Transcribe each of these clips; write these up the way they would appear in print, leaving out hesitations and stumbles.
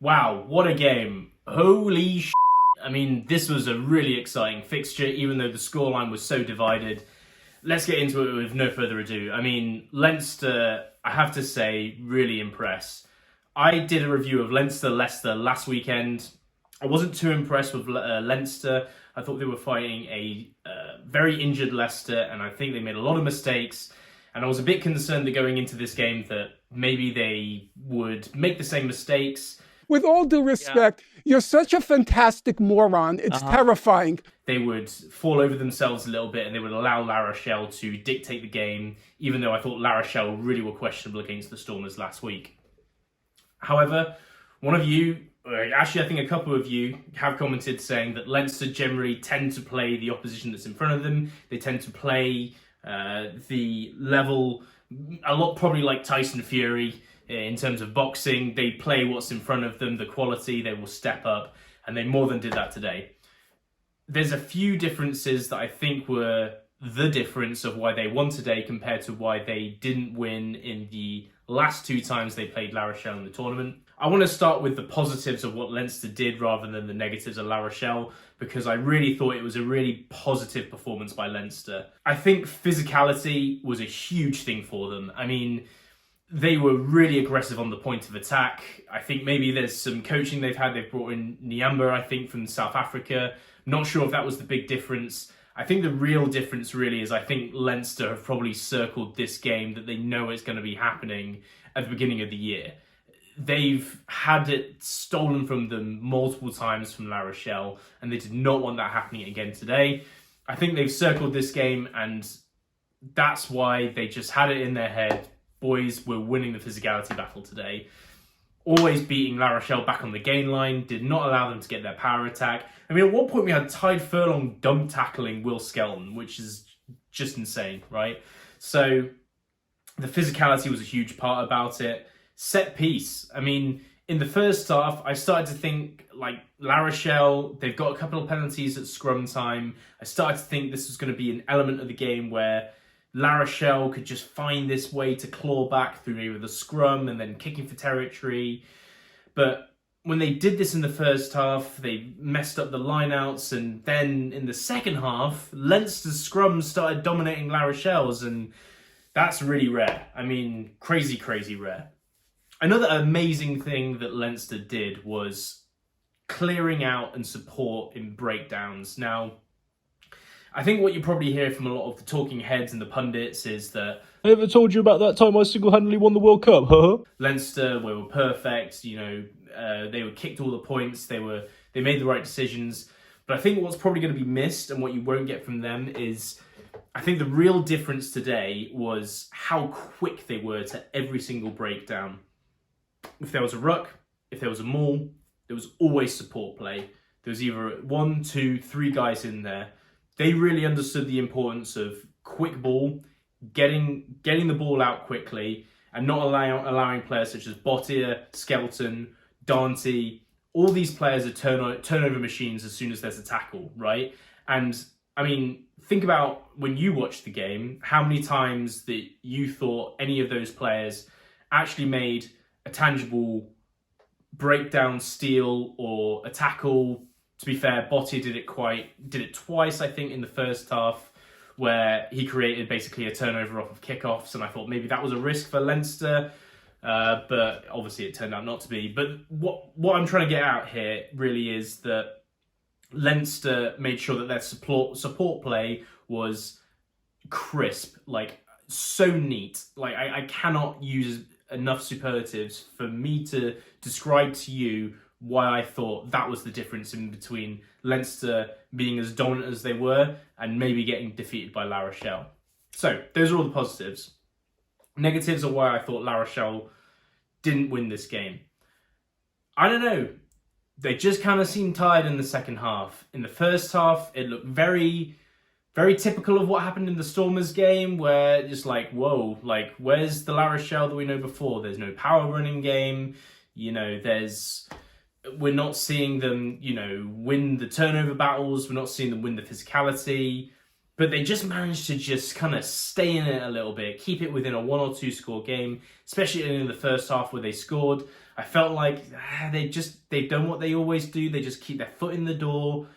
Wow, what a game. Holy sh**. I mean, this was a really exciting fixture, even though the scoreline was so divided. Let's get into it with no further ado. I mean, Leinster, I have to say, really impressed. I did a review of Leinster-Leicester last weekend. I wasn't too impressed with Leinster. I thought they were fighting a very injured Leicester, and I think they made a lot of mistakes. And I was a bit concerned that going into this game that maybe they would make the same mistakes. With all due respect, you're such a fantastic moron. It's terrifying. They would fall over themselves a little bit and they would allow La Rochelle to dictate the game, even though I thought La Rochelle really were questionable against the Stormers last week. However, one of you, actually I think a couple of you, have commented saying that Leinster generally tend to play the opposition that's in front of them. They tend to play the level a lot, probably like Tyson Fury in terms of boxing. They play what's in front of them, the quality, they will step up, and they more than did that today. There's a few differences that I think were the difference of why they won today compared to why they didn't win in the last two times they played La Rochelle in the tournament. I want to start with the positives of what Leinster did rather than the negatives of La Rochelle, because I really thought it was a really positive performance by Leinster. I think physicality was a huge thing for them. I mean, they were really aggressive on the point of attack. I think maybe there's some coaching they've had. They've brought in Nyamba, I think, from South Africa. Not sure if that was the big difference. I think the real difference really is I think Leinster have probably circled this game that they know it's going to be happening at the beginning of the year. They've had it stolen from them multiple times from La Rochelle, and they did not want that happening again today. I think they've circled this game, and that's why they just had it in their head. Boys, we're winning the physicality battle today. Always beating La Rochelle back on the gain line, did not allow them to get their power attack. I mean, at one point we had Tadhg Furlong dump tackling Will Skelton, which is just insane, right? So the physicality was a huge part about it. Set piece. I mean, in the first half, I started to think, like, La Rochelle, they've got a couple of penalties at scrum time. I started to think this was going to be an element of the game where La Rochelle could just find this way to claw back through either the scrum and then kicking for territory. But when they did this in the first half, they messed up the lineouts, and then in the second half, Leinster's scrums started dominating La Rochelle's, and that's really rare. I mean, crazy, crazy rare. Another amazing thing that Leinster did was clearing out and support in breakdowns. Now, I think what you probably hear from a lot of the talking heads and the pundits is that I ever told you about that time I single-handedly won the World Cup, huh? Leinster were perfect, you know, they were kicked all the points, they made the right decisions. But I think what's probably going to be missed and what you won't get from them is, I think the real difference today was how quick they were to every single breakdown. If there was a ruck, if there was a maul, there was always support play. There was either 1, 2, 3 guys in there. They really understood the importance of quick ball, getting the ball out quickly, and not allowing players such as Bottier, Skelton, Dante, all these players are turnover machines as soon as there's a tackle, right? And I mean, think about when you watched the game, how many times that you thought any of those players actually made a tangible breakdown, steal, or a tackle. To be fair, Bottier did it twice, I think, in the first half, where he created basically a turnover off of kickoffs, and I thought maybe that was a risk for Leinster, but obviously it turned out not to be. But what I'm trying to get out here really is that Leinster made sure that their support play was crisp, like so neat. Like I cannot use enough superlatives for me to describe to you why I thought that was the difference in between Leinster being as dominant as they were and maybe getting defeated by La Rochelle. So those are all the positives. Negatives are why I thought La Rochelle didn't win this game. I don't know. They just kind of seemed tired in the second half. In the first half, it looked very, very typical of what happened in the Stormers game, where just like, whoa, like, where's the La Rochelle that we know before? There's no power running game. You know, we're not seeing them, you know, win the turnover battles. We're not seeing them win the physicality. But they just managed to just kind of stay in it a little bit, keep it within a 1 or 2 score game, especially in the first half where they scored. I felt like they've done what they always do. They just keep their foot in the door.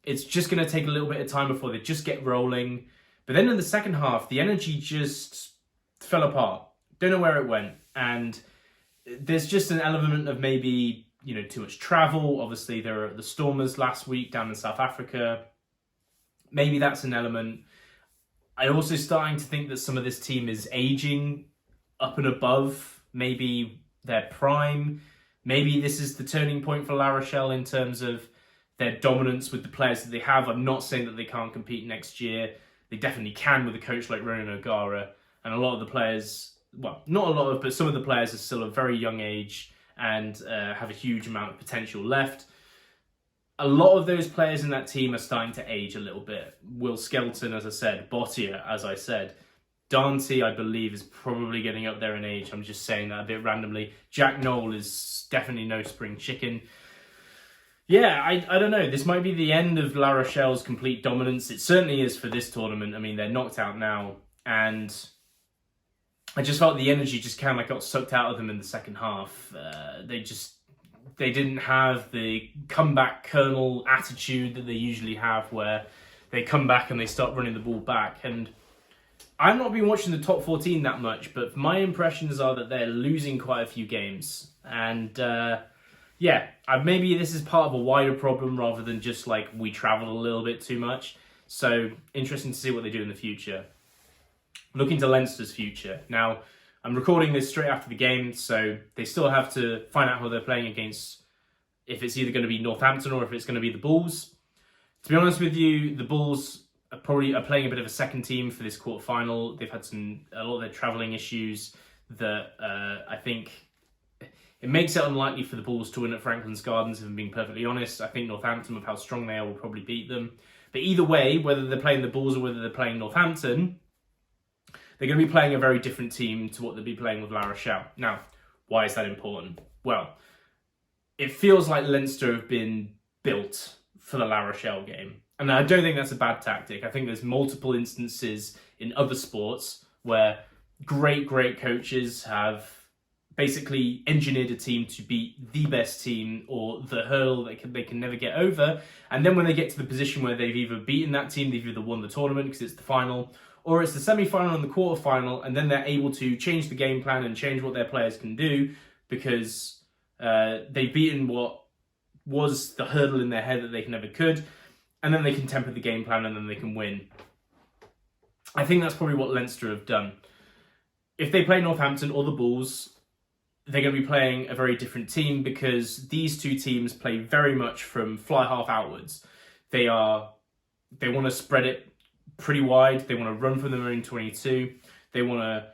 It's just going to take a little bit of time before they just get rolling. But then in the second half, the energy just fell apart. Don't know where it went. And there's just an element of maybe, too much travel. Obviously, there were the Stormers last week down in South Africa. Maybe that's an element. I'm also starting to think that some of this team is aging up and above maybe their prime. Maybe this is the turning point for La Rochelle in terms of their dominance with the players that they have. I'm not saying that they can't compete next year. They definitely can with a coach like Ronan O'Gara. And a lot of the players, well, not a lot of, but some of the players are still a very young age and have a huge amount of potential left. A lot of those players in that team are starting to age a little bit. Will Skelton, as I said, Bottier, as I said. Dante, I believe, is probably getting up there in age. I'm just saying that a bit randomly. Jack Knoll is definitely no spring chicken. Yeah, I don't know. This might be the end of La Rochelle's complete dominance. It certainly is for this tournament. I mean, they're knocked out now. And I just felt the energy just kind of like got sucked out of them in the second half. They didn't have the comeback kernel attitude that they usually have where they come back and they start running the ball back. And I've not been watching the top 14 that much, but my impressions are that they're losing quite a few games. And maybe this is part of a wider problem rather than just like we traveled a little bit too much. So interesting to see what they do in the future. Looking to Leinsters Future. Now, I'm recording this straight after the game, so they still have to find out who they're playing against, if it's either going to be Northampton or if it's going to be the Bulls. To be honest with you, the Bulls are playing a bit of a second team for this quarterfinal. They've had a lot of their travelling issues that I think it makes it unlikely for the Bulls to win at Franklin's Gardens, if I'm being perfectly honest. I think Northampton, with how strong they are, will probably beat them. But either way, whether they're playing the Bulls or whether they're playing Northampton, they're going to be playing a very different team to what they'll be playing with La Rochelle. Now, why is that important? Well, it feels like Leinster have been built for the La Rochelle game. And I don't think that's a bad tactic. I think there's multiple instances in other sports where great coaches have basically engineered a team to beat the best team or the hurdle that they can never get over. And then when they get to the position where they've either beaten that team, they've either won the tournament because it's the final, or it's the semi-final and the quarter-final, and then they're able to change the game plan and change what their players can do because they've beaten what was the hurdle in their head that they never could, and then they can temper the game plan and then they can win. I think that's probably what Leinster have done. If they play Northampton or the Bulls, they're going to be playing a very different team because these two teams play very much from fly half outwards. They want to spread it pretty wide. They want to run from their own 22. They want to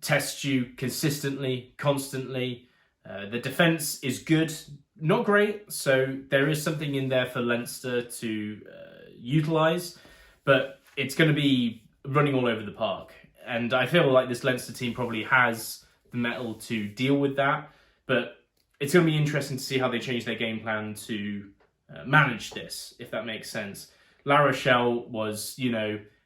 test you consistently, constantly. The defence is good, not great, so there is something in there for Leinster to utilise, but it's going to be running all over the park. And I feel like this Leinster team probably has the mettle to deal with that, but it's going to be interesting to see how they change their game plan to manage this, if that makes sense. La Rochelle was,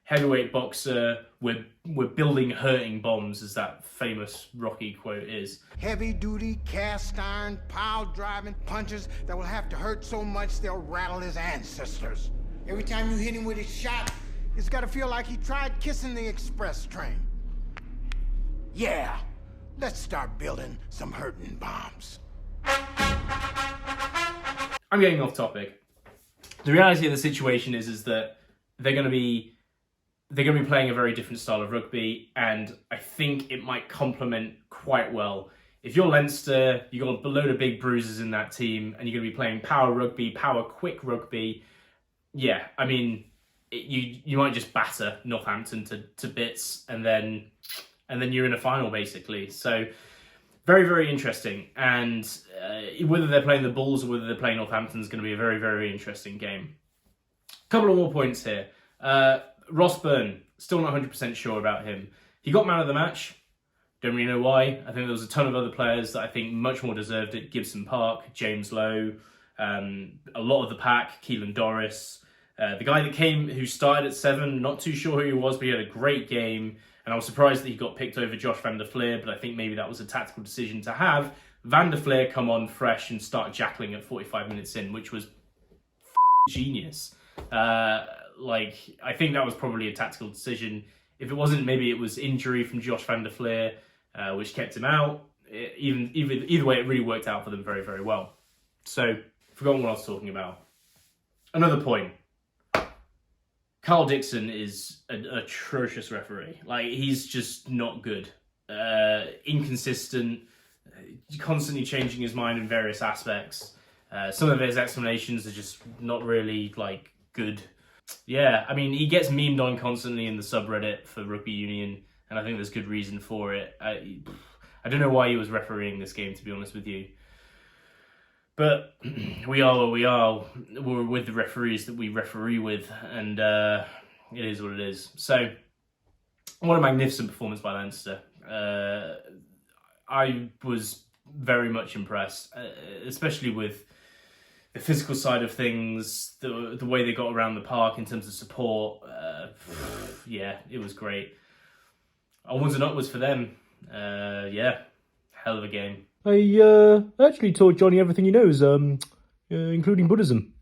heavyweight boxer, we're building hurting bombs, as that famous Rocky quote is. Heavy-duty, cast-iron, pile-driving punches that will have to hurt so much they'll rattle his ancestors. Every time you hit him with his shot, it's got to feel like he tried kissing the express train. Yeah, let's start building some hurting bombs. I'm getting off topic. The reality of the situation is that they're going to be playing a very different style of rugby, and I think it might complement quite well. If you're Leinster, you've got a load of big bruises in that team, and you're going to be playing power rugby, power quick rugby. Yeah, I mean, you might just batter Northampton to bits, and then you're in a final basically. So very, very interesting. And whether they're playing the Bulls or whether they're playing Northampton is going to be a very, very interesting game. A couple of more points here. Ross Byrne, still not 100% sure about him. He got man of the match. Don't really know why. I think there was a ton of other players that I think much more deserved it. Gibson-Park, James Lowe, a lot of the pack, Keelan, Doris. The guy who started at 7, not too sure who he was, but he had a great game. And I was surprised that he got picked over Josh van der Fleer, but I think maybe that was a tactical decision to have Van der Fleer come on fresh and start jackling at 45 minutes in, which was genius. I think that was probably a tactical decision. If it wasn't, maybe it was injury from Josh van der Fleer, which kept him out. Either way, it really worked out for them very, very well. So, forgotten what I was talking about. Another point. Carl Dixon is an atrocious referee. He's just not good. Inconsistent, constantly changing his mind in various aspects. Some of his explanations are just not really, good. Yeah, I mean, he gets memed on constantly in the subreddit for rugby union, and I think there's good reason for it. I don't know why he was refereeing this game, to be honest with you. But we are where we are. We're with the referees that we referee with, and it is what it is. So, what a magnificent performance by Leinster. I was very much impressed, especially with the physical side of things, the way they got around the park in terms of support. Yeah, it was great. Onwards and upwards for them. Yeah, hell of a game. I actually taught Johnny everything he knows, including Buddhism.